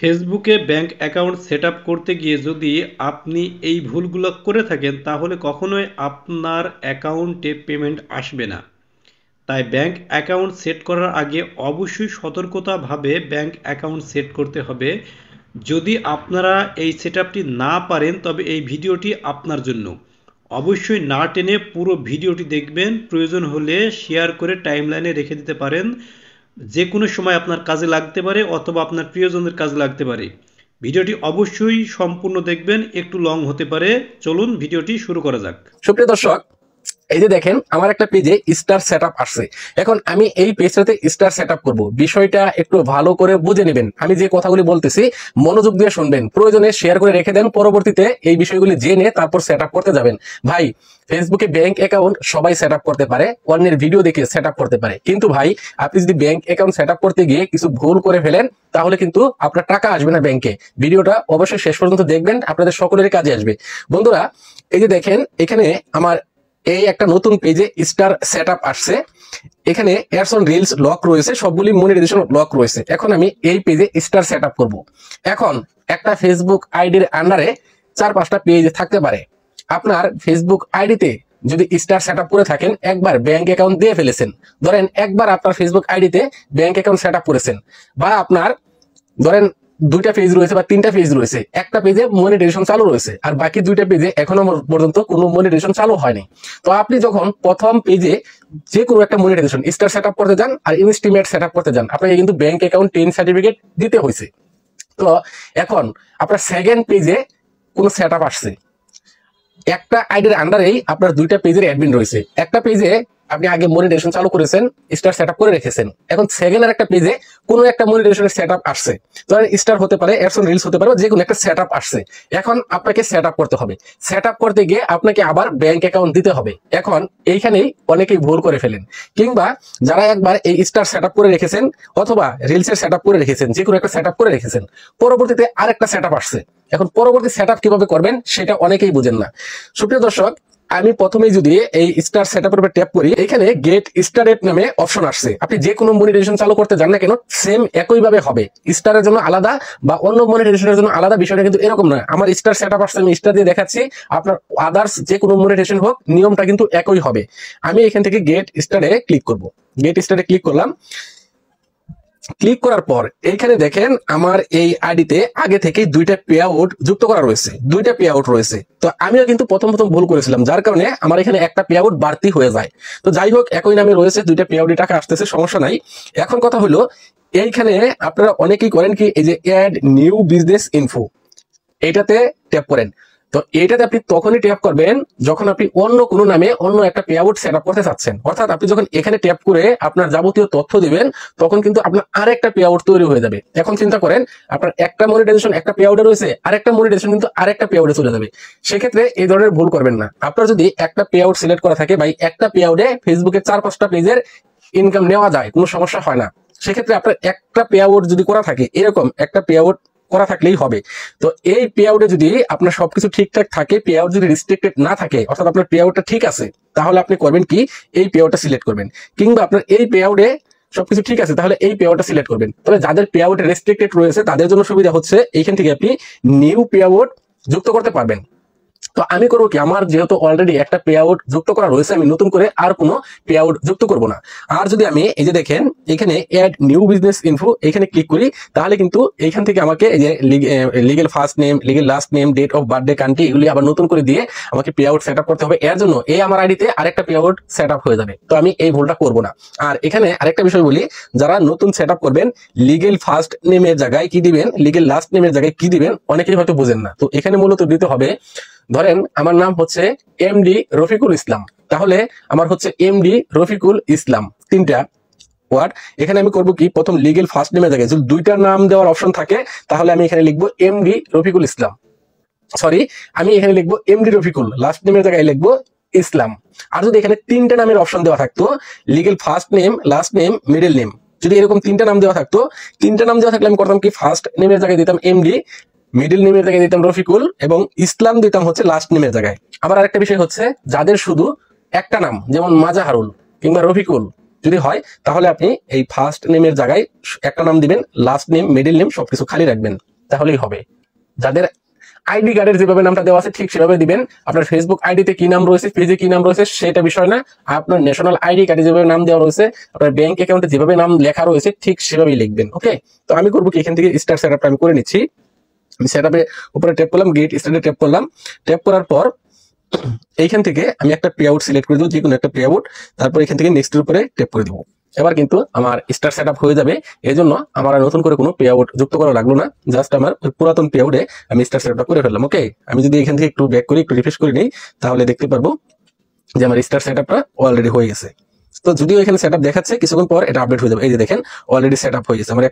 ফেসবুকে bank account set up করতে গিয়ে যদি আপনি এই ভুলগুলো করে থাকেন তাহলে কখনোই আপনার অ্যাকাউন্টে পেমেন্ট আসবে না। তাই ব্যাংক অ্যাকাউন্ট সেট করার আগে অবশ্যই সতর্কতাভাবে ব্যাংক অ্যাকাউন্ট সেট করতে হবে। যদি আপনারা এই সেট আপটি না পারেন তবে এই ভিডিওটি আপনার জন্য। অবশ্যই না টেনে পুরো ভিডিওটি দেখবেন, প্রয়োজন হলে শেয়ার করে টাইমলাইনে রেখে দিতে পারেন। যে কোনো সময় আপনার কাজে লাগতে পারে অথবা আপনার প্রিয়জনদের কাজে লাগতে পারে। ভিডিওটি অবশ্যই সম্পূর্ণ দেখবেন, একটু লং হতে পারে। চলুন ভিডিওটি শুরু করা যাক। সুপ্রিয় দর্শক, এই যে দেখেন আমার একটা পেজে স্টার সেটআপ আসছে। এখন আমি এই পেজটাতে স্টার সেটআপ করব। বিষয়টা একটু ভালো করে বুঝে নেবেন। আমি যে কথাগুলি বলতেছি মনোযোগ দিয়ে শুনবেন, প্রয়োজনে শেয়ার করে রেখে দেন, পরবর্তীতে এই বিষয়গুলি জেনে তারপর সেটআপ করতে যাবেন। ভাই, ফেসবুকে ব্যাংক অ্যাকাউন্ট সবাই সেটআপ করতে পারে, অন্যের ভিডিও দেখে সেটআপ করতে পারে, কিন্তু ভাই আপনি যদি ব্যাংক অ্যাকাউন্ট সেটআপ করতে গিয়ে কিছু ভুল করে ফেলেন তাহলে কিন্তু আপনার টাকা আসবে না ব্যাংকে। ভিডিওটা অবশ্যই শেষ পর্যন্ত দেখবেন, আপনাদের সকলেরই কাজে আসবে। বন্ধুরা, এই যে দেখেন এখানে আমার এই একটা নতুন পেজে স্টার সেটআপ আসছে। এখানে অ্যাডস অন রিলস লক রয়েছে, সবগুলি মনিটাইজেশন লক রয়েছে। এখন আমি এই পেজে স্টার সেটআপ করব। এখন একটা ফেসবুক আইডির আন্ডারে 4-5টা পেজ থাকতে পারে। আপনার ফেসবুক আইডিতে যদি স্টার সেটআপ করে থাকেন, একবার ব্যাংক অ্যাকাউন্ট দিয়ে ফেলেছেন, ধরেন একবার আপনার ফেসবুক আইডিতে ব্যাংক অ্যাকাউন্ট সেটআপ করেছেন, বা আপনার ধরেন 2টা পেজ রয়েছে বা 3টা পেজ রয়েছে, একটা পেজে মনিটাইজেশন চালু রয়েছে আর বাকি 2টা পেজে এখনো পর্যন্ত কোনো মনিটাইজেশন চালু হয়নি। তো আপনি যখন প্রথম পেজে যে কোনো একটা মনিটাইজেশন স্টার সেটআপ করতে যান আর ইনস্টিমেট সেটআপ করতে যান, আপনাকে কিন্তু ব্যাংক অ্যাকাউন্ট 10 সার্টিফিকেট দিতে হয়েছে। তো এখন আপনার সেকেন্ড পেজে কোনো সেটআপ আসছে, একটা আইডির আন্ডারেই আপনার 2টা পেজের অ্যাডমিন রয়েছে। একটা পেজে আপনি আগে মনিটাইজেশন চালু করেছেন, স্টার সেটআপ করে রেখেছেন। এখন সেকেন্ড আর একটা পেজে কোনো একটা মনিটাইজেশনের সেটআপ আসছে, ধরেন স্টার হতে পারে, অ্যাডস অন রিলস হতে পারে, যে কোনো একটা সেটআপ আসছে। এখন আপনাকে সেটআপ করতে হবে। সেটআপ করতে গিয়ে আপনাকে আবার ব্যাংক অ্যাকাউন্ট দিতে হবে। এখন এইখানেই অনেকেই ভুল করে ফেলেন, কিংবা যারা একবার এই স্টার সেটআপ করে রেখেছেন অথবা রিলসের সেটআপ করে রেখেছেন, যে কোনো একটা সেটআপ করে রেখেছেন, পরবর্তীতে আরেকটা সেটআপ আসছে। এখন পরবর্তী সেটআপ কিভাবে করবেন সেটা অনেকেই বুঝেন না। সুপ্রিয় দর্শক, আমি প্রথমেই যদি এই স্টার সেটআপের উপর ট্যাপ করি, এখানে গেট স্টারেট নামে অপশন আসছে। আপনি যে কোনো মনিটাইজেশন চালু করতে যান না কেন, সেম একইভাবে হবে। স্টারের জন্য আলাদা বা অন্য মনিটাইজেশনের জন্য আলাদা, বিষয়টা কিন্তু এরকম নয়। আমার স্টার সেটআপ আসছে, আমি স্টার দিয়ে দেখাচ্ছি, আপনার আদার্স যে কোনো মনিটাইজেশন হোক, নিয়মটা কিন্তু একই হবে। আমি এখান থেকে গেট স্টারে ক্লিক করব। গেট স্টারে ক্লিক করলাম। ক্লিক করার পর এইখানে দেখেন আমার এই আইডিতে আগে থেকেই 2টা পে আউট যুক্ত করা রয়েছে, 2টা পে আউট রয়েছে। তো আমিও কিন্তু প্রথম ভুল করেছিলাম, যার কারণে আমার এখানে একটা পে আউট বাড়তি হয়ে যায়। তো যাই হোক, একই নামে রয়েছে, 2টা পে আউটে টাকা আসতেছে, সমস্যা নাই। এখন কথা হলো, এইখানে আপনারা অনেকেই করেন কি, এই যে অ্যাড নিউ বিজনেস ইনফো, এটাতে ট্যাপ করেন। তো এটাতে আপনি তখনই ট্যাপ করবেন যখন আপনি অন্য কোনো নামে অন্য একটা পে আউট সেট আপ করতে চাচ্ছেন। অর্থাৎ আপনি যখন এখানে ট্যাপ করে আপনার যাবতীয় তথ্য দিবেন, তখন কিন্তু আপনার আরেকটা পে আউট তৈরি হয়ে যাবে। এখন চিন্তা করেন, আপনার একটা মনিটাইজেশন একটা পে আউটে রয়েছে, আরেকটা মনিটাইজেশন কিন্তু আরেকটা পে আউটে চলে যাবে। সেক্ষেত্রে এই ধরনের ভুল করবেন না। আপনার যদি একটা পে আউট সিলেক্ট করা থাকে, ভাই একটা পে আউটে ফেসবুকে 4-5টা পেজের ইনকাম নেওয়া যায়, কোনো সমস্যা হয় না। সেক্ষেত্রে আপনার একটা পে আউট যদি করা থাকে, এরকম একটা পে আউট করা থাকলেই হবে। তো এই পে আউটে যদি আপনার সবকিছু ঠিকঠাক থাকে, পে আউট যদি রেস্ট্রিক্টেড না থাকে, অর্থাৎ আপনার পে আউটটা ঠিক আছে, তাহলে আপনি করবেন কি, এই পে আউটটা সিলেক্ট করবেন। কিংবা আপনার এই পে আউটে সবকিছু ঠিক আছে, তাহলে এই পে আউটটা সিলেক্ট করবেন। তবে যাদের পে আউটে রেস্ট্রিক্টেড রয়েছে তাদের জন্য সুবিধা হচ্ছে, এইখান থেকে আপনি নিউ পে আউট যুক্ত করতে পারবেন। তো আমি করবো কি, আমার যেহেতু অলরেডি একটা পে আউট যুক্ত করা রয়েছে, আমি নতুন করে আর কোনো পে আউট যুক্ত করব না। আর যদি আমি এই যে দেখেন এখানে অ্যাড নিউ বিজনেস ইনফো এখানে ক্লিক করি, তাহলে কিন্তু এইখান থেকে আমাকে এই যে legal first name, legal last name, date of birthday, country, এগুলি আবার নতুন করে দিয়ে আমাকে পে আউট সেট আপ করতে হবে। এর জন্য এই আমার আইডিতে আরেকটা পে আউট সেট আপ হয়ে যাবে। তো আমি এই ভুলটা করবো না। আর এখানে আরেকটা বিষয় বলি, যারা নতুন সেট আপ করবেন, লিগেল ফার্স্ট নেমের জায়গায় কি দিবেন, লিগেল লাস্ট নেমের জায়গায় কি দিবেন, অনেকেই হয়তো বুঝেন না। তো এখানে মূলত দিতে হবে, ধরেন আমার নাম হচ্ছে এমডি রফিকুল ইসলাম, তাহলে আমার হচ্ছে এমডি রফিকুল ইসলাম, 3টা ওয়ার্ড। এখানে আমি করবো কি, প্রথম লিগেল ফার্স্ট নেমের জায়গায় যদি 2টা নাম দেওয়ার অপশন থাকে, তাহলে আমি এখানে লিখবো এমডি রফিকুল ইসলাম, সরি, আমি এখানে লিখবো এমডি রফিকুল, লাস্ট নেমের জায়গায় লিখবো ইসলাম। আর যদি এখানে 3টা নামের অপশন দেওয়া থাকতো, legal first name, last name, middle name, যদি এরকম 3টা নাম দেওয়া থাকতো, 3টা নাম দেওয়া থাকলে আমি করতাম কি, ফার্স্ট নেমের জায়গায় দিতাম এমডি, মিডল নেমের জায়গায় দিতাম রফিকুল, এবং ইসলাম দিতাম হচ্ছে লাস্ট নেমের জায়গায়। আবার আরেকটা বিষয় হচ্ছে, যাদের শুধু একটা নাম, যেমন মাজাহারুল কিংবা রফিকুল যদি হয়, তাহলে আপনি এই ফার্স্ট নেমের জায়গায় একটা নাম দিবেন, লাস্ট নেম, মিডল নেম সবকিছু খালি রাখবেন। তাহলেই হবে। যাদের আইডি কার্ডের যেভাবে নামটা দেওয়া আছে ঠিক সেভাবে দিবেন। আপনার ফেসবুক আইডিতে কি নাম রয়েছে, পেজে কি নাম রয়েছে সেটা বিষয় না, আপনার ন্যাশনাল আইডি কার্ডে যেভাবে নাম দেওয়া রয়েছে, আপনার ব্যাংক অ্যাকাউন্টে যেভাবে নাম লেখা রয়েছে ঠিক সেভাবেই লিখবেন। ওকে, তো আমি করবো কি, এখান থেকে স্টার সেটআপটা আমি করে নিচ্ছি। আমি সেটআপে উপরে ট্যাপ করলাম, গেট স্টার্টে ট্যাপ করলাম। ট্যাপ করার পর এইখান থেকে আমি একটা পে আউট সিলেক্ট করে দেবো, যে কোনো একটা পে আউট। তারপর এখান থেকে নেক্সটের উপরে ট্যাপ করে দেবো। এবার কিন্তু আমার স্টার সেটআপ হয়ে যাবে। এই জন্য আমার আর নতুন করে কোনো পে আউট যুক্ত করা লাগলো না, জাস্ট আমার পুরাতন পে আউটে আমি স্টার সেটআপটা করে ফেললাম। ওকে, আমি যদি এখান থেকে একটু ব্যাক করি, একটু রিফ্রেশ করে নিই, তাহলে দেখতে পারবো যে আমার স্টার সেটআপটা অলরেডি হয়ে গেছে। তো যদিও এখানে সেটআপ দেখাচ্ছে, কিছুক্ষণ পর এটা আপডেট হয়ে যাবে। এই যে দেখেন অলরেডি সেটআপ হয়ে গেছে, আমার